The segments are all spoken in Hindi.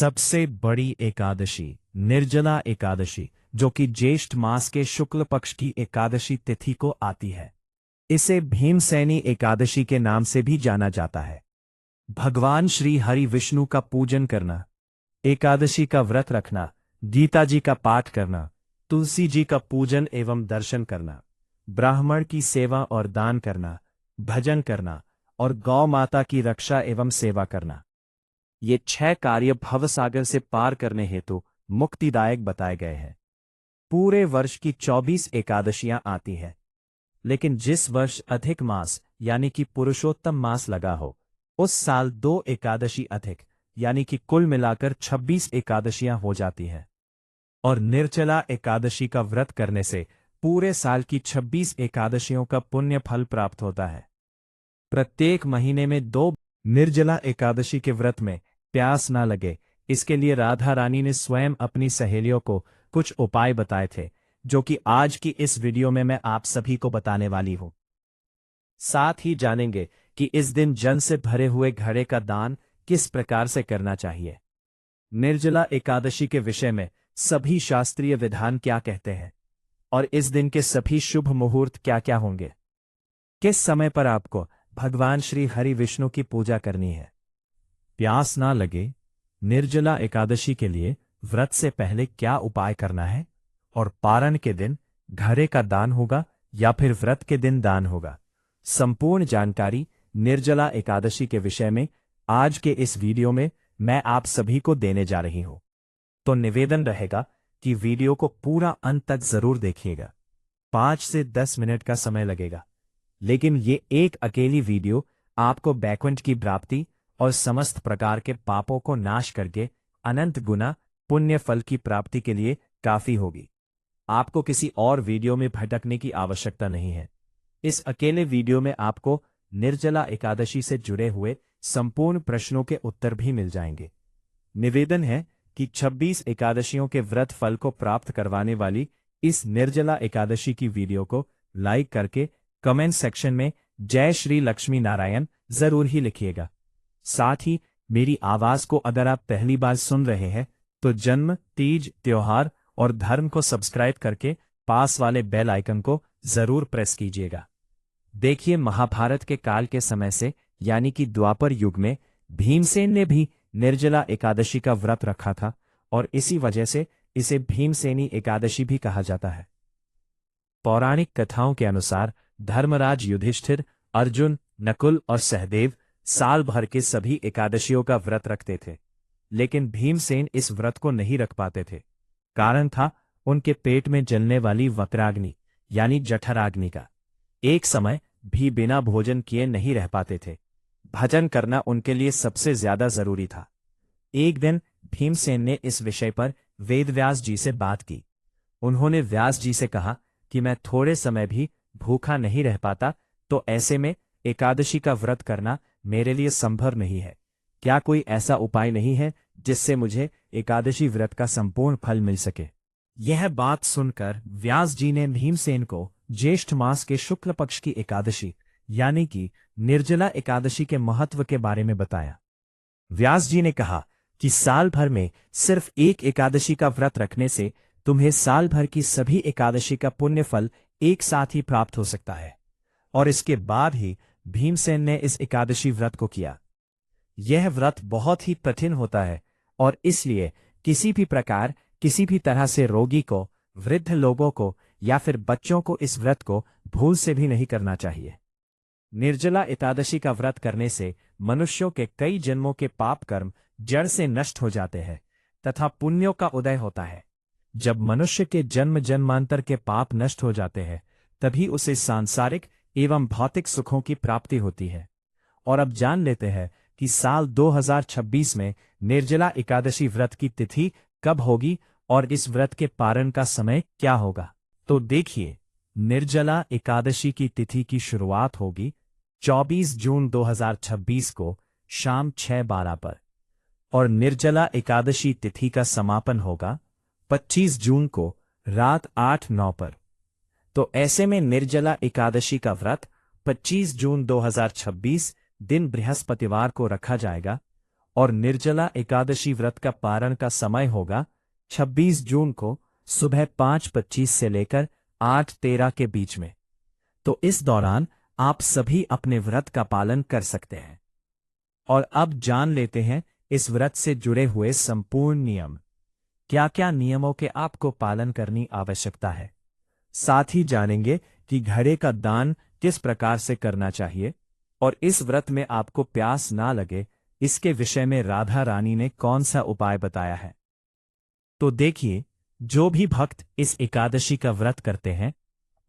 सबसे बड़ी एकादशी निर्जला एकादशी, जो कि ज्येष्ठ मास के शुक्ल पक्ष की एकादशी तिथि को आती है। इसे भीमसेनी एकादशी के नाम से भी जाना जाता है। भगवान श्री हरि विष्णु का पूजन करना, एकादशी का व्रत रखना, गीता जी का पाठ करना, तुलसी जी का पूजन एवं दर्शन करना, ब्राह्मण की सेवा और दान करना, भजन करना और गौ माता की रक्षा एवं सेवा करना, ये 6 कार्य भवसागर से पार करने हेतु मुक्तिदायक बताए गए हैं। पूरे वर्ष की 24 एकादशियां आती है, लेकिन जिस वर्ष अधिक मास यानी कि पुरुषोत्तम मास लगा हो, उस साल 2 एकादशी अधिक यानी कि कुल मिलाकर 26 एकादशियां हो जाती है। और निर्जला एकादशी का व्रत करने से पूरे साल की 26 एकादशियों का पुण्य फल प्राप्त होता है। प्रत्येक महीने में 2 निर्जला एकादशी के व्रत में प्यास ना लगे, इसके लिए राधा रानी ने स्वयं अपनी सहेलियों को कुछ उपाय बताए थे, जो कि आज की इस वीडियो में मैं आप सभी को बताने वाली हूं। साथ ही जानेंगे कि इस दिन जल से भरे हुए घड़े का दान किस प्रकार से करना चाहिए। निर्जला एकादशी के विषय में सभी शास्त्रीय विधान क्या कहते हैं और इस दिन के सभी शुभ मुहूर्त क्या क्या होंगे। किस समय पर आपको भगवान श्री हरि विष्णु की पूजा करनी है। प्यास ना लगे, निर्जला एकादशी के लिए व्रत से पहले क्या उपाय करना है और पारण के दिन घड़े का दान होगा या फिर व्रत के दिन दान होगा। संपूर्ण जानकारी निर्जला एकादशी के विषय में आज के इस वीडियो में मैं आप सभी को देने जा रही हूं। तो निवेदन रहेगा कि वीडियो को पूरा अंत तक जरूर देखिएगा। 5 से 10 मिनट का समय लगेगा, लेकिन ये एक अकेली वीडियो आपको बैकुंठ की प्राप्ति और समस्त प्रकार के पापों को नाश करके अनंत गुना पुण्य फल की प्राप्ति के लिए काफी होगी। आपको किसी और वीडियो में भटकने की आवश्यकता नहीं है। इस अकेले वीडियो में आपको निर्जला एकादशी से जुड़े हुए संपूर्ण प्रश्नों के उत्तर भी मिल जाएंगे। निवेदन है कि 26 एकादशियों के व्रत फल को प्राप्त करवाने वाली इस निर्जला एकादशी की वीडियो को लाइक करके कमेंट सेक्शन में जय श्री लक्ष्मी नारायण जरूर ही लिखिएगा। साथ ही मेरी आवाज को अगर आप पहली बार सुन रहे हैं तो जन्म, तीज, त्योहार और धर्म को सब्सक्राइब करके पास वाले बेल आइकन को जरूर प्रेस कीजिएगा। देखिए, महाभारत के काल के समय से यानी कि द्वापर युग में भीमसेन ने भी निर्जला एकादशी का व्रत रखा था और इसी वजह से इसे भीमसेनी एकादशी भी कहा जाता है। पौराणिक कथाओं के अनुसार धर्मराज युधिष्ठिर, अर्जुन, नकुल और सहदेव साल भर के सभी एकादशियों का व्रत रखते थे, लेकिन भीमसेन इस व्रत को नहीं रख पाते थे। कारण था उनके पेट में जलने वाली वक्राग्नि यानी जठराग्नि का। एक समय भी बिना भोजन किए नहीं रह पाते थे। भजन करना उनके लिए सबसे ज्यादा जरूरी था। एक दिन भीमसेन ने इस विषय पर वेदव्यास जी से बात की। उन्होंने व्यास जी से कहा कि मैं थोड़े समय भी भूखा नहीं रह पाता, तो ऐसे में एकादशी का व्रत करना मेरे लिए संभव नहीं है। क्या कोई ऐसा उपाय नहीं है जिससे मुझे एकादशी व्रत का संपूर्ण फल मिल सके। यह बात सुनकर व्यास जी ने भीमसेन को ज्येष्ठ मास के शुक्ल पक्ष की एकादशी यानी कि निर्जला एकादशी के महत्व के बारे में बताया। व्यास जी ने कहा कि साल भर में सिर्फ एक एकादशी का व्रत रखने से तुम्हें साल भर की सभी एकादशी का पुण्य फल एक साथ ही प्राप्त हो सकता है। और इसके बाद ही भीमसेन ने इस एकादशी व्रत को किया। यह व्रत बहुत ही कठिन होता है और इसलिए किसी भी प्रकार, किसी भी तरह से रोगी को, वृद्ध लोगों को या फिर बच्चों को इस व्रत को भूल से भी नहीं करना चाहिए। निर्जला एकादशी का व्रत करने से मनुष्यों के कई जन्मों के पाप कर्म जड़ से नष्ट हो जाते हैं तथा पुण्यों का उदय होता है। जब मनुष्य के जन्म जन्मांतर के पाप नष्ट हो जाते हैं, तभी उसे सांसारिक एवं भौतिक सुखों की प्राप्ति होती है। और अब जान लेते हैं कि साल 2026 में निर्जला एकादशी व्रत की तिथि कब होगी और इस व्रत के पारण का समय क्या होगा। तो देखिए, निर्जला एकादशी की तिथि की शुरुआत होगी 24 जून 2026 को शाम 6:12 पर और निर्जला एकादशी तिथि का समापन होगा 25 जून को रात 8-9 पर। तो ऐसे में निर्जला एकादशी का व्रत 25 जून 2026 दिन बृहस्पतिवार को रखा जाएगा और निर्जला एकादशी व्रत का पारण का समय होगा 26 जून को सुबह 5:25 से लेकर 8:13 के बीच में। तो इस दौरान आप सभी अपने व्रत का पालन कर सकते हैं। और अब जान लेते हैं इस व्रत से जुड़े हुए संपूर्ण नियम। क्या क्या नियमों के आपको पालन करनी आवश्यकता है। साथ ही जानेंगे कि घड़े का दान किस प्रकार से करना चाहिए और इस व्रत में आपको प्यास ना लगे इसके विषय में राधा रानी ने कौन सा उपाय बताया है। तो देखिए, जो भी भक्त इस एकादशी का व्रत करते हैं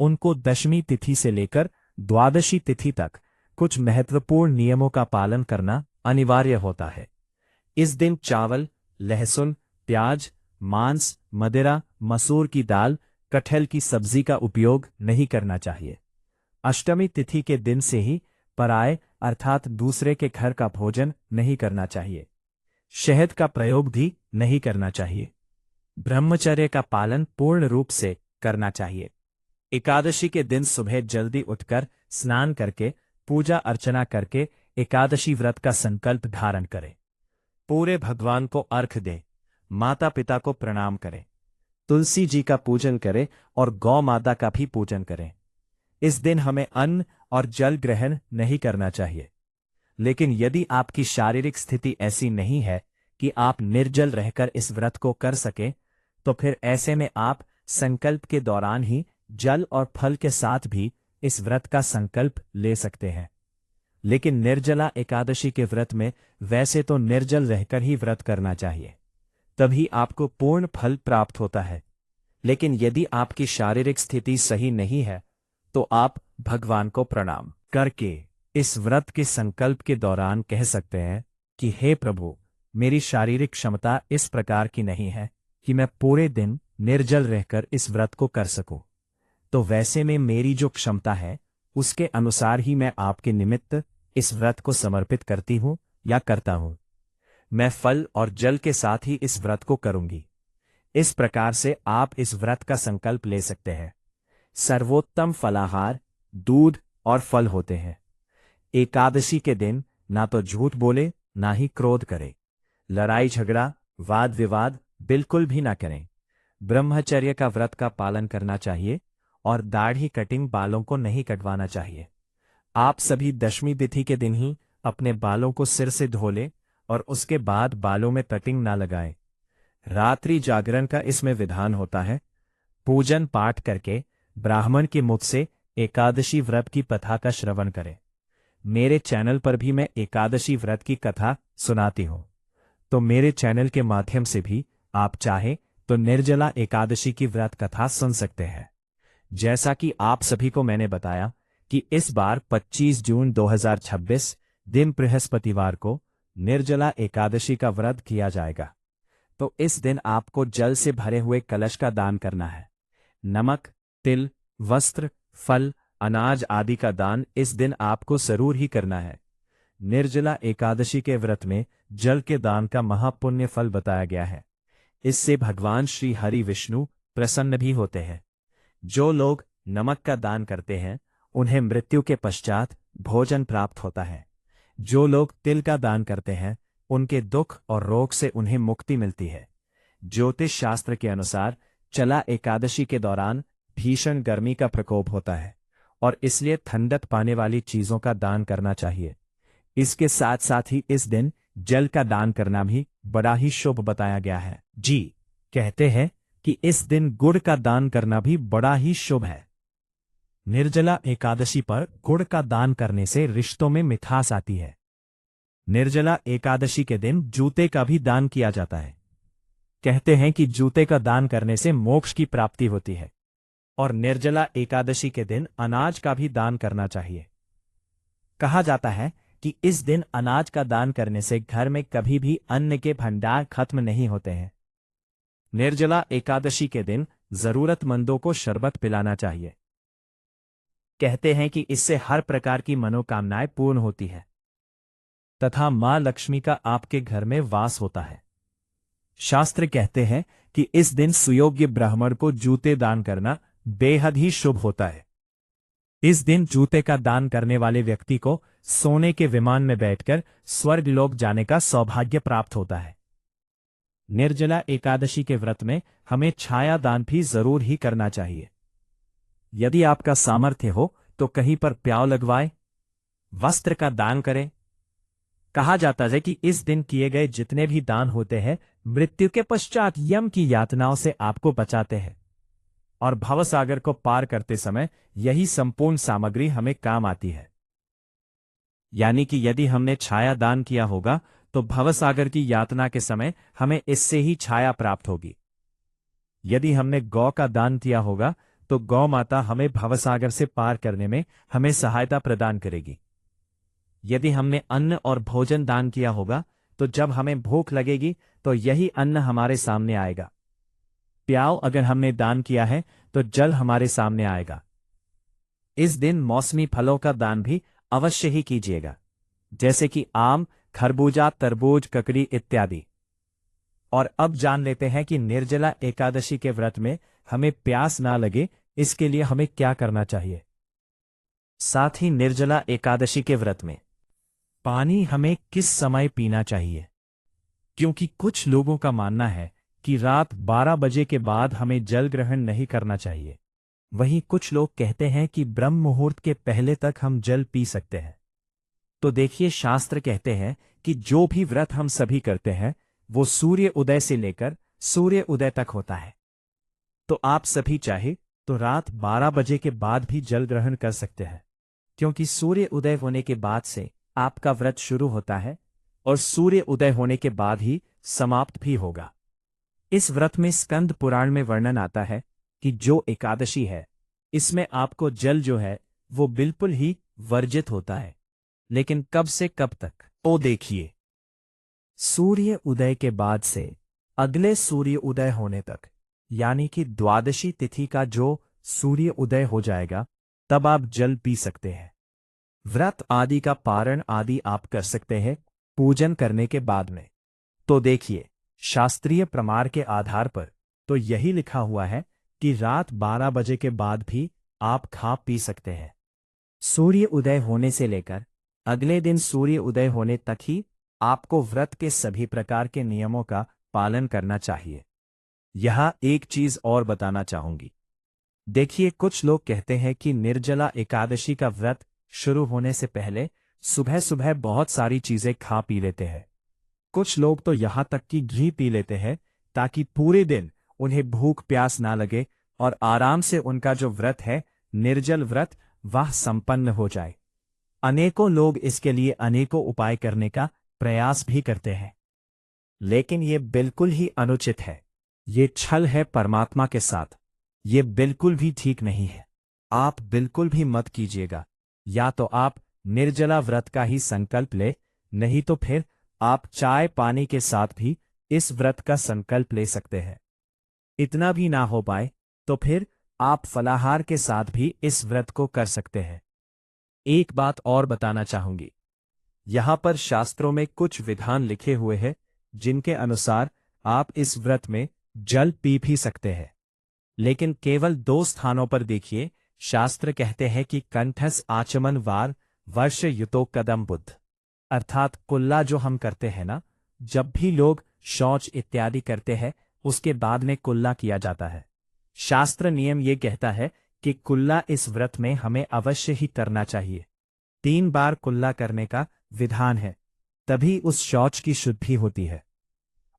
उनको दशमी तिथि से लेकर द्वादशी तिथि तक कुछ महत्वपूर्ण नियमों का पालन करना अनिवार्य होता है। इस दिन चावल, लहसुन, प्याज, मांस, मदिरा, मसूर की दाल, कटहल की सब्जी का उपयोग नहीं करना चाहिए। अष्टमी तिथि के दिन से ही पराये अर्थात दूसरे के घर का भोजन नहीं करना चाहिए। शहद का प्रयोग भी नहीं करना चाहिए। ब्रह्मचर्य का पालन पूर्ण रूप से करना चाहिए। एकादशी के दिन सुबह जल्दी उठकर स्नान करके पूजा अर्चना करके एकादशी व्रत का संकल्प धारण करें। पूरे भगवान को अर्घ्य दें, माता पिता को प्रणाम करें, तुलसी जी का पूजन करें और गौ माता का भी पूजन करें। इस दिन हमें अन्न और जल ग्रहण नहीं करना चाहिए। लेकिन यदि आपकी शारीरिक स्थिति ऐसी नहीं है कि आप निर्जल रहकर इस व्रत को कर सकें, तो फिर ऐसे में आप संकल्प के दौरान ही जल और फल के साथ भी इस व्रत का संकल्प ले सकते हैं। लेकिन निर्जला एकादशी के व्रत में वैसे तो निर्जल रहकर ही व्रत करना चाहिए, तभी आपको पूर्ण फल प्राप्त होता है। लेकिन यदि आपकी शारीरिक स्थिति सही नहीं है तो आप भगवान को प्रणाम करके इस व्रत के संकल्प के दौरान कह सकते हैं कि हे प्रभु, मेरी शारीरिक क्षमता इस प्रकार की नहीं है कि मैं पूरे दिन निर्जल रहकर इस व्रत को कर सकूं। तो वैसे में मेरी जो क्षमता है उसके अनुसार ही मैं आपके निमित्त इस व्रत को समर्पित करती हूं या करता हूं। मैं फल और जल के साथ ही इस व्रत को करूंगी। इस प्रकार से आप इस व्रत का संकल्प ले सकते हैं। सर्वोत्तम फलाहार दूध और फल होते हैं। एकादशी के दिन ना तो झूठ बोले ना ही क्रोध करे। लड़ाई झगड़ा वाद विवाद बिल्कुल भी ना करें। ब्रह्मचर्य का व्रत का पालन करना चाहिए और दाढ़ी कटिंग बालों को नहीं कटवाना चाहिए। आप सभी दशमी तिथि के दिन ही अपने बालों को सिर से धो लें और उसके बाद बालों में कटिंग ना लगाएं। रात्रि जागरण का इसमें विधान होता है। पूजन पाठ करके ब्राह्मण के मुख से एकादशी व्रत की कथा का श्रवण करें। मेरे चैनल पर भी मैं एकादशी व्रत की कथा सुनाती हूँ, तो मेरे चैनल के माध्यम से भी आप चाहे तो निर्जला एकादशी की व्रत कथा सुन सकते हैं। जैसा कि आप सभी को मैंने बताया कि इस बार 25 जून 2026 दिन बृहस्पतिवार को निर्जला एकादशी का व्रत किया जाएगा। तो इस दिन आपको जल से भरे हुए कलश का दान करना है। नमक, तिल, वस्त्र, फल, अनाज आदि का दान इस दिन आपको जरूर ही करना है। निर्जला एकादशी के व्रत में जल के दान का महापुण्य फल बताया गया है। इससे भगवान श्री हरि विष्णु प्रसन्न भी होते हैं। जो लोग नमक का दान करते हैं उन्हें मृत्यु के पश्चात भोजन प्राप्त होता है। जो लोग तिल का दान करते हैं उनके दुख और रोग से उन्हें मुक्ति मिलती है। ज्योतिष शास्त्र के अनुसार चला एकादशी के दौरान भीषण गर्मी का प्रकोप होता है और इसलिए ठंडक पाने वाली चीजों का दान करना चाहिए। इसके साथ साथ ही इस दिन जल का दान करना भी बड़ा ही शुभ बताया गया है। जी कहते हैं कि इस दिन गुड़ का दान करना भी बड़ा ही शुभ है। निर्जला एकादशी पर गुड़ का दान करने से रिश्तों में मिठास आती है। निर्जला एकादशी के दिन जूते का भी दान किया जाता है। कहते हैं कि जूते का दान करने से मोक्ष की प्राप्ति होती है। और निर्जला एकादशी के दिन अनाज का भी दान करना चाहिए। कहा जाता है कि इस दिन अनाज का दान करने से घर में कभी भी अन्न के भंडार खत्म नहीं होते हैं। निर्जला एकादशी के दिन जरूरतमंदों को शरबत पिलाना चाहिए। कहते हैं कि इससे हर प्रकार की मनोकामनाएं पूर्ण होती है तथा मां लक्ष्मी का आपके घर में वास होता है। शास्त्र कहते हैं कि इस दिन सुयोग्य ब्राह्मण को जूते दान करना बेहद ही शुभ होता है। इस दिन जूते का दान करने वाले व्यक्ति को सोने के विमान में बैठकर स्वर्ग लोक जाने का सौभाग्य प्राप्त होता है। निर्जला एकादशी के व्रत में हमें छाया दान भी जरूर ही करना चाहिए। यदि आपका सामर्थ्य हो तो कहीं पर प्याव लगवाए, वस्त्र का दान करें। कहा जाता है कि इस दिन किए गए जितने भी दान होते हैं मृत्यु के पश्चात यम की यातनाओं से आपको बचाते हैं, और भवसागर को पार करते समय यही संपूर्ण सामग्री हमें काम आती है। यानी कि यदि हमने छाया दान किया होगा तो भवसागर की यातना के समय हमें इससे ही छाया प्राप्त होगी। यदि हमने गौ का दान किया होगा तो गौ माता हमें भवसागर से पार करने में हमें सहायता प्रदान करेगी। यदि हमने अन्न और भोजन दान किया होगा तो जब हमें भूख लगेगी तो यही अन्न हमारे सामने आएगा। प्याव अगर हमने दान किया है तो जल हमारे सामने आएगा। इस दिन मौसमी फलों का दान भी अवश्य ही कीजिएगा, जैसे कि आम, खरबूजा, तरबूज, ककड़ी इत्यादि। और अब जान लेते हैं कि निर्जला एकादशी के व्रत में हमें प्यास ना लगे, इसके लिए हमें क्या करना चाहिए। साथ ही निर्जला एकादशी के व्रत में पानी हमें किस समय पीना चाहिए, क्योंकि कुछ लोगों का मानना है कि रात 12 बजे के बाद हमें जल ग्रहण नहीं करना चाहिए। वहीं कुछ लोग कहते हैं कि ब्रह्म मुहूर्त के पहले तक हम जल पी सकते हैं। तो देखिए, शास्त्र कहते हैं कि जो भी व्रत हम सभी करते हैं वो सूर्य उदय से लेकर सूर्य उदय तक होता है। तो आप सभी चाहे तो रात 12 बजे के बाद भी जल ग्रहण कर सकते हैं, क्योंकि सूर्य उदय होने के बाद से आपका व्रत शुरू होता है और सूर्य उदय होने के बाद ही समाप्त भी होगा। इस व्रत में स्कंद पुराण में वर्णन आता है कि जो एकादशी है इसमें आपको जल जो है वो बिल्कुल ही वर्जित होता है। लेकिन कब से कब तक? तो देखिए, सूर्य उदय के बाद से अगले सूर्य उदय होने तक, यानी कि द्वादशी तिथि का जो सूर्य उदय हो जाएगा तब आप जल पी सकते हैं। व्रत आदि का पारण आदि आप कर सकते हैं पूजन करने के बाद में। तो देखिए, शास्त्रीय प्रमाण के आधार पर तो यही लिखा हुआ है कि रात 12 बजे के बाद भी आप खा पी सकते हैं। सूर्य उदय होने से लेकर अगले दिन सूर्य उदय होने तक ही आपको व्रत के सभी प्रकार के नियमों का पालन करना चाहिए। यहां एक चीज और बताना चाहूंगी। देखिए, कुछ लोग कहते हैं कि निर्जला एकादशी का व्रत शुरू होने से पहले सुबह सुबह बहुत सारी चीजें खा पी लेते हैं। कुछ लोग तो यहां तक कि घी पी लेते हैं ताकि पूरे दिन उन्हें भूख प्यास ना लगे और आराम से उनका जो व्रत है, निर्जल व्रत, वह संपन्न हो जाए। अनेकों लोग इसके लिए अनेकों उपाय करने का प्रयास भी करते हैं, लेकिन ये बिल्कुल ही अनुचित है। ये छल है परमात्मा के साथ। ये बिल्कुल भी ठीक नहीं है। आप बिल्कुल भी मत कीजिएगा। या तो आप निर्जला व्रत का ही संकल्प ले, नहीं तो फिर आप चाय पानी के साथ भी इस व्रत का संकल्प ले सकते हैं। इतना भी ना हो पाए तो फिर आप फलाहार के साथ भी इस व्रत को कर सकते हैं। एक बात और बताना चाहूंगी। यहां पर शास्त्रों में कुछ विधान लिखे हुए हैं जिनके अनुसार आप इस व्रत में जल पी भी सकते हैं, लेकिन केवल 2 स्थानों पर देखिए। शास्त्र कहते हैं कि कंठस आचमन वार वर्ष युतो कदम बुद्ध, अर्थात कुल्ला जो हम करते हैं ना, जब भी लोग शौच इत्यादि करते हैं उसके बाद में कुल्ला किया जाता है। शास्त्र नियम ये कहता है कि कुल्ला इस व्रत में हमें अवश्य ही करना चाहिए। 3 बार कुल्ला करने का विधान है, तभी उस शौच की शुद्धि होती है।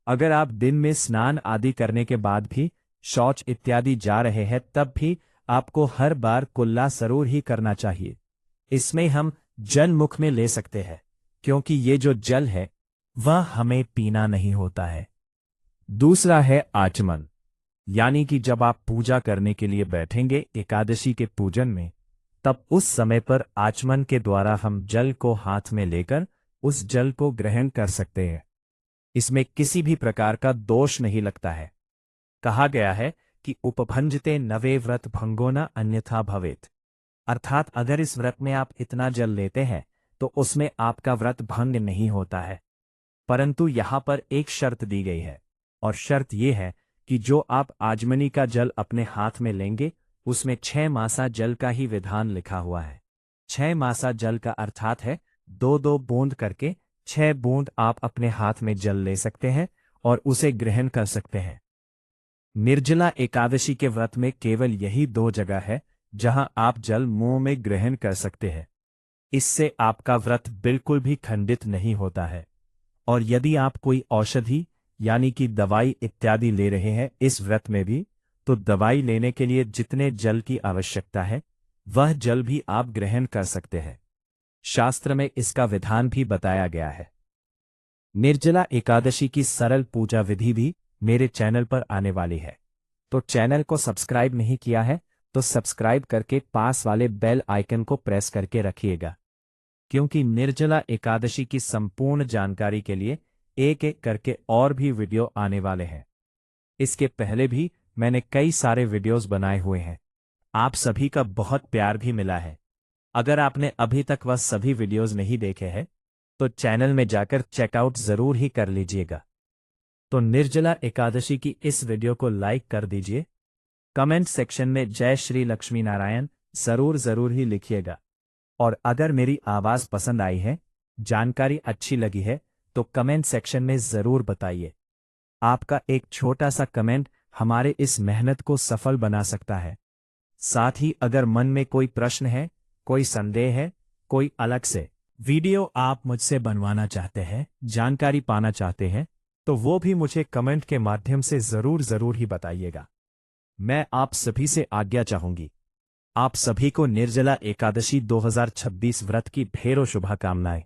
अगर आप दिन में स्नान आदि करने के बाद भी शौच इत्यादि जा रहे हैं तब भी आपको हर बार कुल्ला जरूर ही करना चाहिए। इसमें हम जल मुख में ले सकते हैं, क्योंकि ये जो जल है वह हमें पीना नहीं होता है। दूसरा है आचमन, यानी कि जब आप पूजा करने के लिए बैठेंगे एकादशी के पूजन में, तब उस समय पर आचमन के द्वारा हम जल को हाथ में लेकर उस जल को ग्रहण कर सकते हैं। इसमें किसी भी प्रकार का दोष नहीं लगता है। कहा गया है कि उपभंजते नवे व्रत भंगो न अन्यथा भवेत, अर्थात अगर इस व्रत में आप इतना जल लेते हैं तो उसमें आपका व्रत भंग नहीं होता है। परंतु यहां पर एक शर्त दी गई है, और शर्त यह है कि जो आप आजमनी का जल अपने हाथ में लेंगे उसमें 6 मासा जल का ही विधान लिखा हुआ है। 6 मासा जल का अर्थात है 2-2 बूंद करके 6 बूंद आप अपने हाथ में जल ले सकते हैं और उसे ग्रहण कर सकते हैं। निर्जला एकादशी के व्रत में केवल यही 2 जगह है जहां आप जल मुंह में ग्रहण कर सकते हैं। इससे आपका व्रत बिल्कुल भी खंडित नहीं होता है। और यदि आप कोई औषधि यानी कि दवाई इत्यादि ले रहे हैं इस व्रत में भी, तो दवाई लेने के लिए जितने जल की आवश्यकता है वह जल भी आप ग्रहण कर सकते हैं। शास्त्र में इसका विधान भी बताया गया है। निर्जला एकादशी की सरल पूजा विधि भी मेरे चैनल पर आने वाली है, तो चैनल को सब्सक्राइब नहीं किया है तो सब्सक्राइब करके पास वाले बेल आइकन को प्रेस करके रखिएगा, क्योंकि निर्जला एकादशी की संपूर्ण जानकारी के लिए एक एक करके और भी वीडियो आने वाले हैं। इसके पहले भी मैंने कई सारे वीडियोस बनाए हुए हैं, आप सभी का बहुत प्यार भी मिला है। अगर आपने अभी तक वह सभी वीडियोस नहीं देखे हैं तो चैनल में जाकर चेकआउट जरूर ही कर लीजिएगा। तो निर्जला एकादशी की इस वीडियो को लाइक कर दीजिए, कमेंट सेक्शन में जय श्री लक्ष्मी नारायण जरूर ही लिखिएगा। और अगर मेरी आवाज पसंद आई है, जानकारी अच्छी लगी है, तो कमेंट सेक्शन में जरूर बताइए। आपका एक छोटा सा कमेंट हमारे इस मेहनत को सफल बना सकता है। साथ ही अगर मन में कोई प्रश्न है, कोई संदेह है, कोई अलग से वीडियो आप मुझसे बनवाना चाहते हैं, जानकारी पाना चाहते हैं, तो वो भी मुझे कमेंट के माध्यम से जरूर ही बताइएगा। मैं आप सभी से आज्ञा चाहूंगी। आप सभी को निर्जला एकादशी 2026 व्रत की ढेरों शुभकामनाएं।